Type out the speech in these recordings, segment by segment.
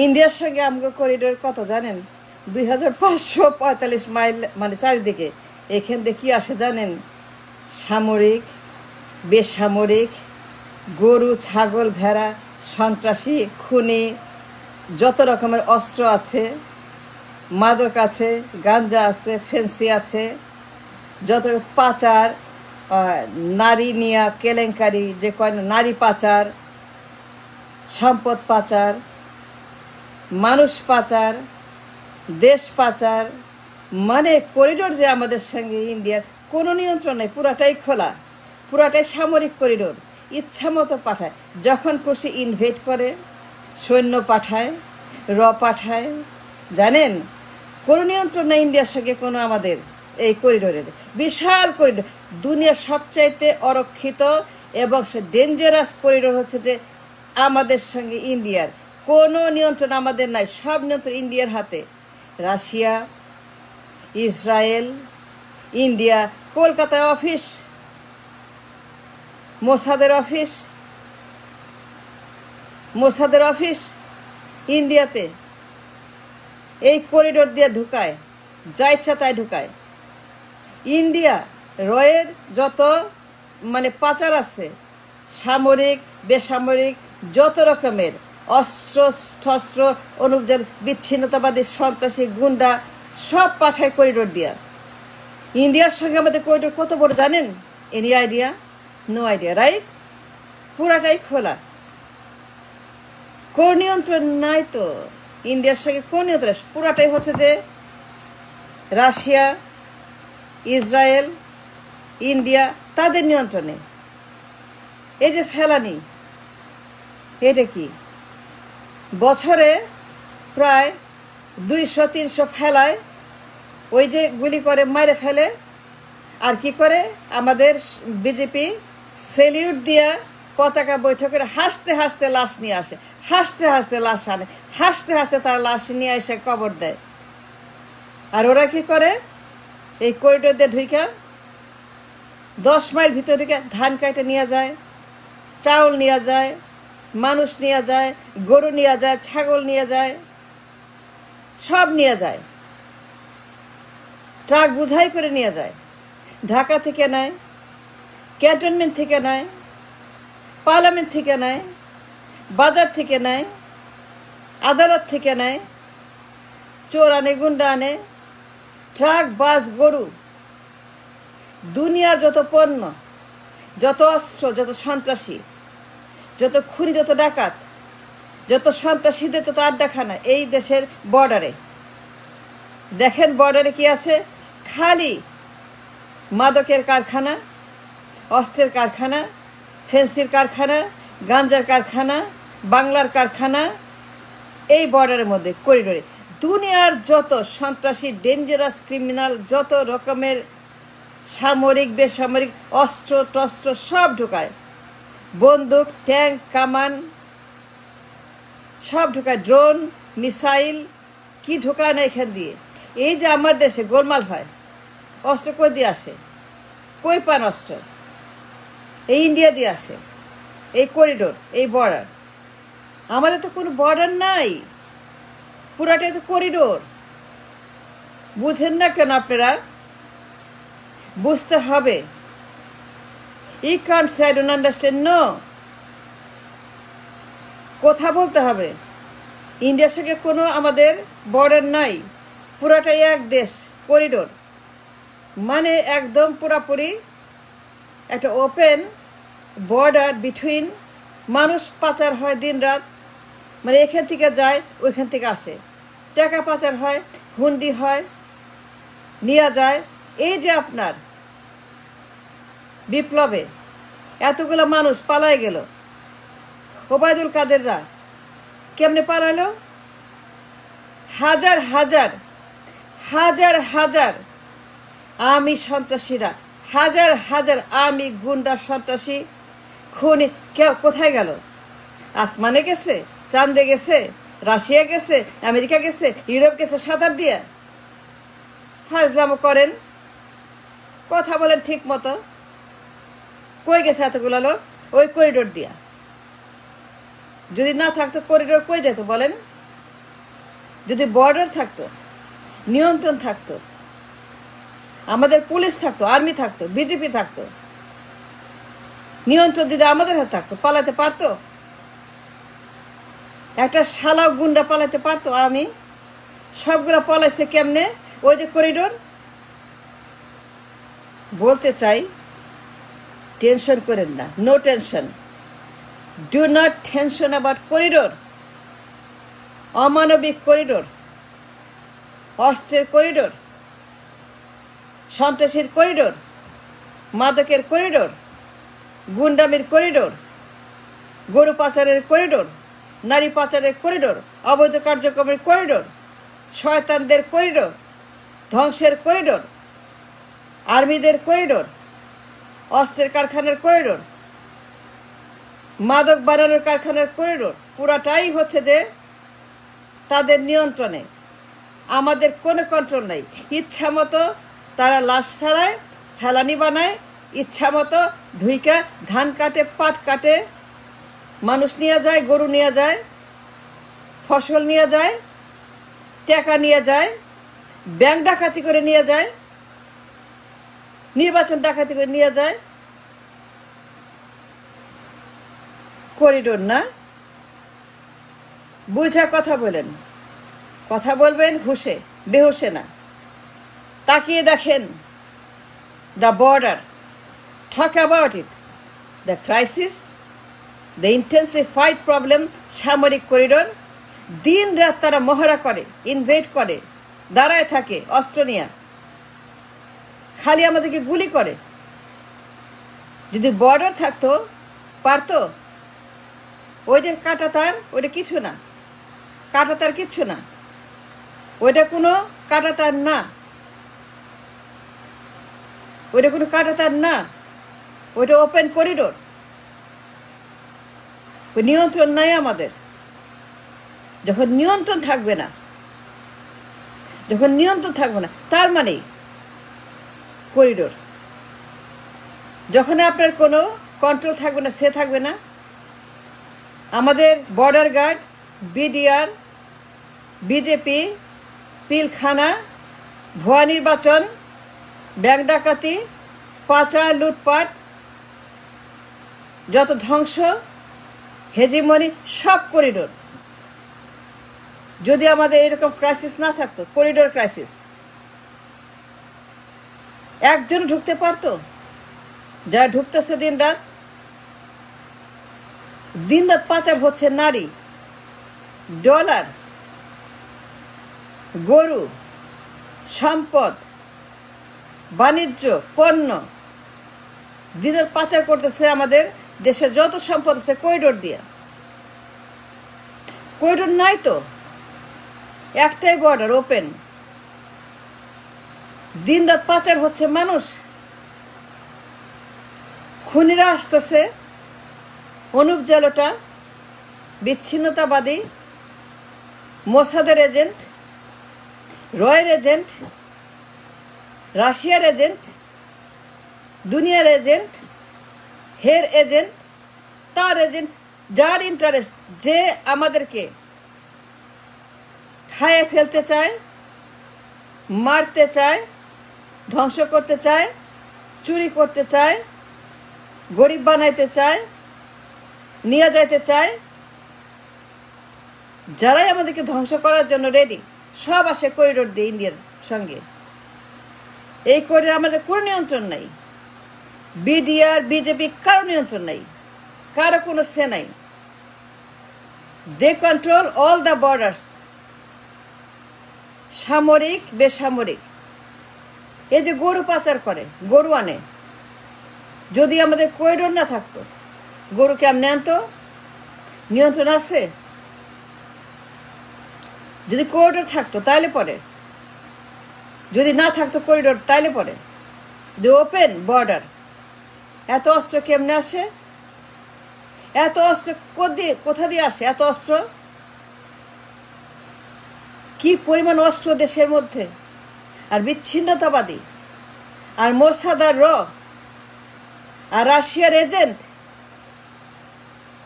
ইন্ডিয়ার সঙ্গে আমগো করিডোর কত জানেন? 2545 মাইল, মানে চারিদিকে। এখান থেকে কি আসে জানেন? সামরিক, বেসামরিক, গরু, ছাগল, ভেড়া, সন্ত্রাসী, খুনি, যত রকমের অস্ত্র আছে, মাদক আছে, গাঞ্জা আছে, ফেন্সি আছে, যত পাচার, নারী নিয়া কেলেঙ্কারি, যে কয় নারী পাচার, সম্পদ পাচার, মানুষ পাচার, দেশ পাচার, মানে করিডোর যে আমাদের সঙ্গে ইন্ডিয়ার কোনো নিয়ন্ত্রণ নেই, পুরাটাই খোলা, পুরাটাই সামরিক করিডোর। ইচ্ছা মতো পাঠায়, যখন খুশি ইনভেট করে, সৈন্য পাঠায়, পাঠায়। জানেন, কোনো নিয়ন্ত্রণ নেই ইন্ডিয়ার সঙ্গে কোনো আমাদের এই করিডোরের। বিশাল করিডোর, দুনিয়ার সবচাইতে অরক্ষিত এবং ডেঞ্জারাস করিডোর হচ্ছে যে আমাদের সঙ্গে ইন্ডিয়ার। কোনো নিয়ন্ত্রণ আমাদের নাই, সব নিয়ন্ত্রণ ইন্ডিয়ার হাতে। রাশিয়া, ইসরায়েল, ইন্ডিয়া, কলকাতায় অফিস, মোসাদের অফিস ইন্ডিয়াতে। এই করিডোর দিয়ে ঢুকায়, যা ইচ্ছা তাই ঢুকায়। ইন্ডিয়া রয়ের যত মানে পাচার আছে, সামরিক, বেসামরিক, যত রকমের অস্ত্র শস্ত্র, অনুযায়ী বিচ্ছিন্নতাবাদী, সন্ত্রাসী, গুন্ডা, সব পাঠায় করিডোর দিয়া। ইন্ডিয়ার সঙ্গে আমাদের করিডোর কত বড় জানেন? Any idea? No idea, right? পুরাটাই খোলা, কোন নিয়ন্ত্রণ নাই তো ইন্ডিয়ার সঙ্গে। কোন নিয়ন্ত্রণ? পুরাটাই হচ্ছে যে রাশিয়া, ইসরায়েল, ইন্ডিয়া, তাদের নিয়ন্ত্রণে। এই যে ফেলানি, এটা কি বছরে প্রায় 200-300 ফেলায়, ওই যে গুলি করে মারে ফেলে। আর কি করে আমাদের বিজেপি সেলিউট দিয়া পতাকা বৈঠকের হাসতে হাসতে লাশ নিয়ে আসে, হাসতে হাসতে লাশ আনে, হাসতে হাসতে তারা লাশ নিয়ে এসে কবর দেয়। আর ওরা কি করে? এই করিডোর দিয়ে ঢুইকা 10 মাইল ভিতরে ঢুকে ধান কাটে নিয়ে যায়, চাউল নিয়ে যায়, মানুষ নিয়ে যায়, গরু নিয়ে যায়, ছাগল নিয়ে যায়, সব নিয়ে যায়। ট্রাক বুঝাই করে নিয়ে যায়। ঢাকা থেকে নেয়, ক্যান্টনমেন্ট থেকে নেয়, পার্লামেন্ট থেকে নেয়, বাজার থেকে নেয়, আদালত থেকে নেয়, চোর আনে, গুন্ডা আনে, ট্রাক, বাস, গরু, দুনিয়ার যত পণ্য, যত অস্ত্র, যত সন্ত্রাসী, যত খুনি, যত ডাকাত, যত সন্ত্রাসীদের যত আড্ডাখানা এই দেশের বর্ডারে। দেখেন বর্ডারে কি আছে? খালি মাদকের কারখানা, অস্ত্রের কারখানা, ফেন্সির কারখানা, গাঞ্জার কারখানা, বাংলার কারখানা। এই বর্ডারের মধ্যে করিডোরে দুনিয়ার যত সন্ত্রাসী, ডেঞ্জারাস ক্রিমিনাল, যত রকমের সামরিক, বেসামরিক অস্ত্র টস্ত্র সব ঢুকায়। বন্দুক, ট্যাঙ্ক, কামান সব ঢুকায়, ড্রোন, মিসাইল, কি ঢুকায় না এখান দিয়ে। এই যে আমার দেশে গোলমাল হয়, অস্ত্র কই দিয়ে আসে? কই পান অস্ত্র? এই ইন্ডিয়া দিয়ে আসে। এই করিডোর, এই বর্ডার। আমাদের তো কোনো বর্ডার নাই, পুরাটাই তো করিডোর। বুঝেন না কেন আপনারা? বুঝতে হবে। You can't say I don't understand, no. কথা বলতে হবে। ইন্ডিয়ার সঙ্গে কোনো আমাদের বর্ডার নাই, পুরাটাই এক দেশ, করিডোর। মানে একদম পুরাপুরি একটা ওপেন বর্ডার বিটুইন। মানুষ পাচার হয় দিন রাত, মানে এখান থেকে যায়, ওইখান থেকে আসে, টাকা পাচার হয়, হুন্ডি হয়, নিয়ে যায়। এই যে আপনার বিপ্লবে এতগুলো মানুষ পালায় গেল, ওবায়দুল কাদেররা কেমনে পালালো? হাজার হাজার হাজার হাজার আর্মি সন্ত্রাসীরা, হাজার হাজার আর্মি গুন্ডা, সন্ত্রাসী, খুনি কোথায় গেল? আসমানে গেছে, চাঁদে গেছে, রাশিয়া গেছে, আমেরিকা গেছে, ইউরোপ গেছে, সাঁতার দিয়ে। ফাজলামো করেন, কথা বলেন ঠিক মতো। কই গেছে এতগুলো লোক? ওই করিডোর দিয়া। যদি না থাকতো করিডোর কই যেত বলেন? যদি বর্ডার থাকতো, নিয়ন্ত্রণ থাকতো, আমাদের পুলিশ থাকতো, আর্মি থাকতো, বিজেপি থাকতো, নিয়ন্ত্রণ যদি আমাদের হাতে থাকতো, পালাতে পারতো? একটা শালা গুন্ডা পালাতে পারতো? আমি সবগুলা পালাইছে কেমনে? ওই যে করিডোর। বলতে চাই, টেনশন করেন না, no tension, do not tension about corridor. অমানবিক করিডোর, অস্ত্রের করিডোর, সন্ত্রাসীর করিডোর, মাদকের করিডোর, গুন্ডামির করিডোর, গরু পাচারের করিডোর, নারী পাচারের করিডোর, অবৈধ কার্যক্রমের করিডোর, শয়তানদের করিডোর, ধ্বংসের করিডোর, আর্মিদের করিডোর, অস্ত্রের কারখানার করিডোর, মাদক বানানোর কারখানার করিডোর, পুরাটাই হচ্ছে যে তাদের নিয়ন্ত্রণে। আমাদের কোনো কন্ট্রোল নাই। ইচ্ছা মতো তারা লাশ ফেলায়, ফেলানি বানায়, ইচ্ছা মতো ধুইকা ধান কাটে, পাট কাটে, মানুষ নিয়ে যায়, গরু নিয়ে যায়, ফসল নিয়ে যায়, টাকা নিয়ে যায়, ব্যাংক ডাকাতি করে নিয়ে যায়, নির্বাচন ডাকাতি করে নিয়ে যায়। করিডোর না? বুঝা কথা বলেন, কথা বলবেন হুশে, বেহুশে না। তাকিয়ে দেখেন the border, talk about it, the crisis, the intensified problem, সামরিক করিডোর। দিন রাত তারা মহড়া করে, ইনভেড করে, দাঁড়ায় থাকে অস্ত্র নিয়ে, খালি আমাদেরকে গুলি করে। যদি বর্ডার থাকতো, পারতো? ওই যে কাটা তার, ওইটা কিছু না, কাটা তার কিচ্ছু না, ওইটা কোনো কাটা তার না, ওইটা কোনো কাটা তার না, ওইটা ওপেন করিডোর। ওই নিয়ন্ত্রণ নাই আমাদের। যখন নিয়ন্ত্রণ থাকবে না, যখন নিয়ন্ত্রণ থাকবে না, তার মানে করিডোর। যখন আপনার কোনো কন্ট্রোল থাকবে না, সে থাকবে না। আমাদের border guard, BDR, BJP, Pilkhana, ভুয়া নির্বাচন, ব্যাংক ডাকাতি, পাচার, লুটপাট, যত ধ্বংস, হেজিমনি, সব করিডোর। যদি আমাদের এরকম ক্রাইসিস না থাকতো, করিডোর ক্রাইসিস, একজন ঢুকতে পারতো? যারা ঢুকতেছে দিন রাত, দিন রাত পাচার হচ্ছে নারী, ডলার, গরু, সম্পদ, বাণিজ্য, পণ্য, দিনের পাচার করতেছে আমাদের দেশের যত সম্পদ আছে করিডোর দিয়ে। করিডোর নাই তো, একটাই বর্ডার ওপেন। দিন রাত পাচার হচ্ছে মানুষ, খুনিরা আসতেছে, অনুপ জালোটা, বিচ্ছিন্নতাবাদী, মোসাদের এজেন্ট, রয়ের এজেন্ট, রাশিয়ার এজেন্ট, দুনিয়ার এজেন্ট, হের এজেন্ট, তার এজেন্ট, যার ইন্টারেস্ট, যে আমাদেরকে খাইয়ে ফেলতে চায়, মারতে চায়, ধ্বংস করতে চায়, চুরি করতে চায়, গরিব বানাইতে চায়, নিয়ে যাইতে চায়, যারাই আমাদেরকে ধ্বংস করার জন্য রেডি, সব আসে করিডোর দিয়ে ইন্ডিয়ার সঙ্গে। এই করিডোর আমাদের কোনো নিয়ন্ত্রণ নাই। বিডিআর, বিজেপি, কারো নিয়ন্ত্রণ নাই, কারো কোনো সে নাই। দে কন্ট্রোল অল দ্য বর্ডার্স, সামরিক, বেসামরিক। এই যে গরু পাচার করে, গরু আনে, যদি আমাদের করিডোর না থাকতো, গরু কেমনে আনতো? নিয়ন্ত্রণ আছে? যদি করিডোর থাকতো তাইলে পরে, যদি না থাকতো করিডোর তাইলে পরে। দি ওপেন বর্ডার, এত অস্ত্র কেমনে আসে? এত অস্ত্র কোথা দিয়ে আসে? এত অস্ত্র, কি পরিমাণ অস্ত্র দেশের মধ্যে! আর বিচ্ছিন্নতাবাদী, আর মোসাদ, আর আর রাশিয়ার এজেন্ট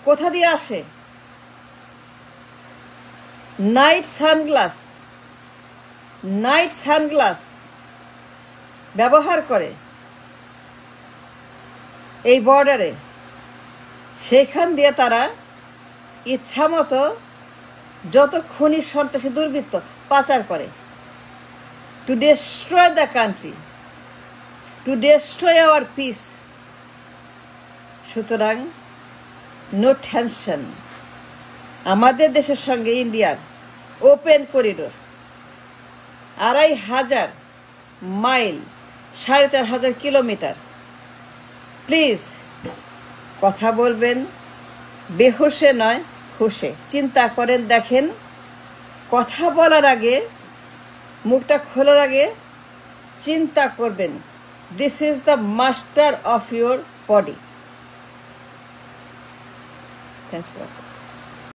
কোথা দিয়ে আসে? নাইট সানগ্লাস, নাইট সানগ্লাস ব্যবহার করে এই বর্ডারে, সেখান দিয়ে তারা ইচ্ছামতো যত খুনি সন্ত্রাসী দুর্বৃত্ত পাচার করে, to destroy the country, to destroy our peace. সুতরাং নো টেনশন, আমাদের দেশের সঙ্গে ইন্ডিয়ার open corridor, 2500 mile, 4500 kilometre. Please কথা বলবেন বেহুশে নয়, হুশে। চিন্তা করেন, দেখেন, কথা বলার আগে, মুখটা খোলার আগে চিন্তা করবেন। This is the master of your body. Thanks for watching.